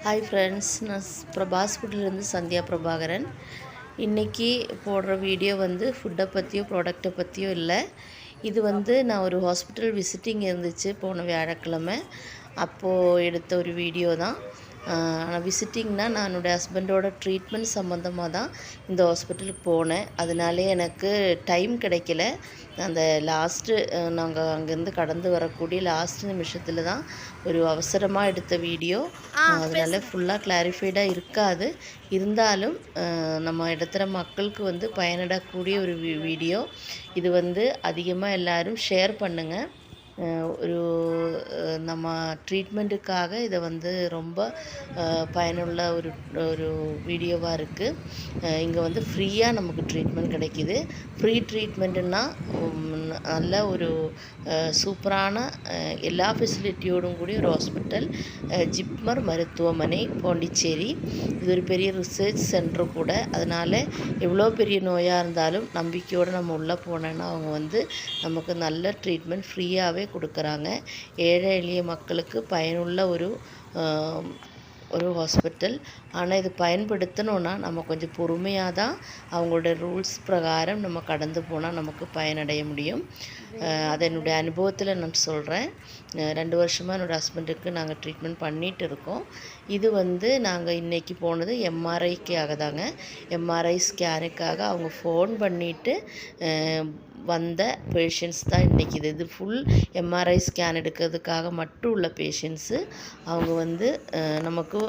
Hi friends, நான் பிரபாஸ் ஃபுட்லேருந்து சந்தியா பிரபாகரன். இன்றைக்கி போடுற வீடியோ ஃபுட்டை பற்றியோ ப்ராடக்டை பற்றியோ இல்லை. இது நான் ஒரு ஹாஸ்பிட்டல் விசிட்டிங் இருந்துச்சு போன வியாழக்கிழமை. அப்போது எடுத்த ஒரு வீடியோ தான். ஆனால் விசிட்டிங்னால் நான் என்னோடய ஹஸ்பண்டோட ட்ரீட்மெண்ட் சம்மந்தமாக தான் இந்த ஹாஸ்பிட்டலுக்கு போனேன். அதனாலே எனக்கு டைம் கிடைக்கல. அந்த லாஸ்ட்டு நாங்கள் அங்கேருந்து கடந்து வரக்கூடிய லாஸ்ட் நிமிஷத்தில் தான் ஒரு அவசரமாக எடுத்த வீடியோ. அதனால ஃபுல்லாக கிளாரிஃபைடாக இருக்காது. இருந்தாலும் நம்ம இடத்துல மக்களுக்கு பயனிடக்கூடிய ஒரு வீடியோ இது. அதிகமாக எல்லோரும் ஷேர் பண்ணுங்கள். ஒரு நம்ம ட்ரீட்மெண்ட்டுக்காக இதை ரொம்ப பயனுள்ள ஒரு ஒரு வீடியோவாக இருக்குது. இங்கே ஃப்ரீயாக நமக்கு ட்ரீட்மெண்ட் கிடைக்கிது. ஃப்ரீ ட்ரீட்மெண்ட்டுன்னா நல்ல ஒரு சூப்பரான எல்லா ஃபெசிலிட்டியோடும் கூடிய ஒரு ஹாஸ்பிட்டல், ஜிப்மர் மருத்துவமனை, பாண்டிச்சேரி. இது ஒரு பெரிய ரிசர்ச் சென்டர் கூட. அதனால் எவ்வளோ பெரிய நோயாக இருந்தாலும் நம்பிக்கையோடு நம்ம உள்ளே போனோன்னா அவங்க நமக்கு நல்ல ட்ரீட்மெண்ட் ஃப்ரீயாகவே கொடுக்குறாங்க. ஏழை எளிய மக்களுக்கு பயனுள்ள ஒரு ஹாஸ்பிட்டல். ஆனால் இது பயன்படுத்தணுன்னா நம்ம கொஞ்சம் பொறுமையாக தான் அவங்களோட ரூல்ஸ் பிரகாரம் நம்ம கடந்து போனால் நமக்கு பயனடைய முடியும். அதை என்னுடைய அனுபவத்தில் நான் சொல்கிறேன். 2 வருஷமாக என்னோடய ஹஸ்பண்டுக்கு நாங்கள் ட்ரீட்மெண்ட் பண்ணிகிட்டு இருக்கோம். இது நாங்கள் இன்றைக்கி போனது எம்ஆர்ஐக்காக தாங்க. எம்ஆர்ஐ ஸ்கேனுக்காக அவங்க ஃபோன் பண்ணிவிட்டு வந்த பேஷண்ட்ஸ் தான் இன்றைக்கி. இது ஃபுல் எம்ஆர்ஐ ஸ்கேன் எடுக்கிறதுக்காக மட்டும் உள்ள பேஷண்ட்ஸு. அவங்க நமக்கு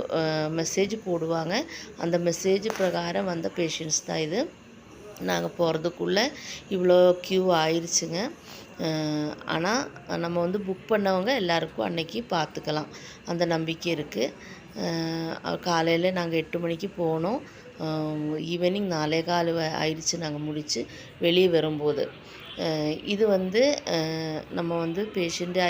மெசேஜ் போடுவாங்க. அந்த மெசேஜ் பிரகாரம் வந்த பேஷண்ட்ஸ் தான் இது. நாங்கள் போகிறதுக்குள்ளே இவ்வளோ க்யூ ஆயிடுச்சுங்க. ஆனால் நம்ம புக் பண்ணவங்க எல்லாருக்கும் அன்றைக்கி பார்த்துக்கலாம், அந்த நம்பிக்கை இருக்குது. காலையில் நாங்கள் 8 மணிக்கு போனோம். ஈவினிங் 4:15 ஆயிடுச்சு நாங்கள் முடித்து வெளியே வரும்போது. இது நம்ம பேஷண்ட்டு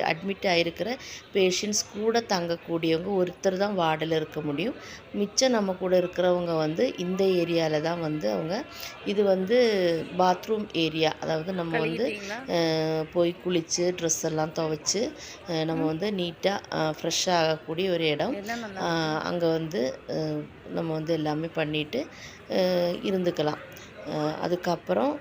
அட்மிட் ஆகிருக்கிற பேஷண்ட்ஸ் கூட தங்கக்கூடியவங்க ஒருத்தர் தான் வார்டில் இருக்க முடியும். மிச்சம் நம்ம கூட இருக்கிறவங்க இந்த ஏரியாவில் தான் அவங்க. இது பாத்ரூம் ஏரியா. அதாவது நம்ம போய் குளித்து ட்ரெஸ் எல்லாம் துவைச்சி நம்ம நீட்டாக ஃப்ரெஷ் ஆகக்கூடிய ஒரு இடம். அங்கே நம்ம எல்லாமே பண்ணிவிட்டு இருந்துக்கலாம். அதுக்கப்புறம்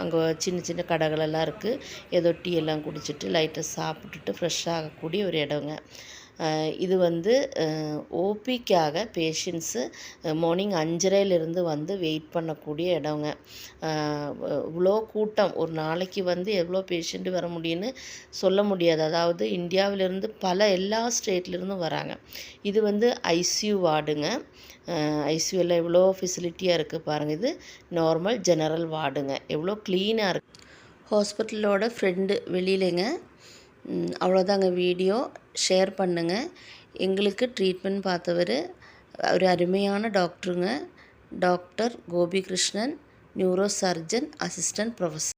அங்கே சின்ன சின்ன கடைகளெல்லாம் இருக்குது. ஏதோ டீ எல்லாம் குடிச்சிட்டு லைட்டாக சாப்பிட்டுட்டு ஃப்ரெஷ் ஆகக்கூடிய ஒரு இடங்க. இது ஓபிக்காக பேஷண்ட்ஸு மார்னிங் 5:30 வெயிட் பண்ணக்கூடிய இடங்க. இவ்வளோ கூட்டம் ஒரு நாளைக்கு எவ்வளோ பேஷண்ட்டு வர முடியும்னு சொல்ல முடியாது. அதாவது இந்தியாவிலேருந்து எல்லா ஸ்டேட்லேருந்தும் வராங்க. இது ஐசியூ வார்டுங்க. ஐசியூவில் எவ்வளோ ஃபெசிலிட்டியாக இருக்குது பாருங்கள். இது நார்மல் ஜெனரல் வார்டுங்க. எவ்வளோ க்ளீனாக இருக்குது. ஹாஸ்பிட்டலோட ஃப்ரெண்டு வெளியிலங்க. அவ்வளோதாங்க வீடியோ. ஷேர் பண்ணுங்கள். எங்களுக்கு ட்ரீட்மெண்ட் பார்த்தவர் ஒரு அருமையான டாக்டருங்க. Doctor Gopikrishnan, neurosurgeon, assistant professor.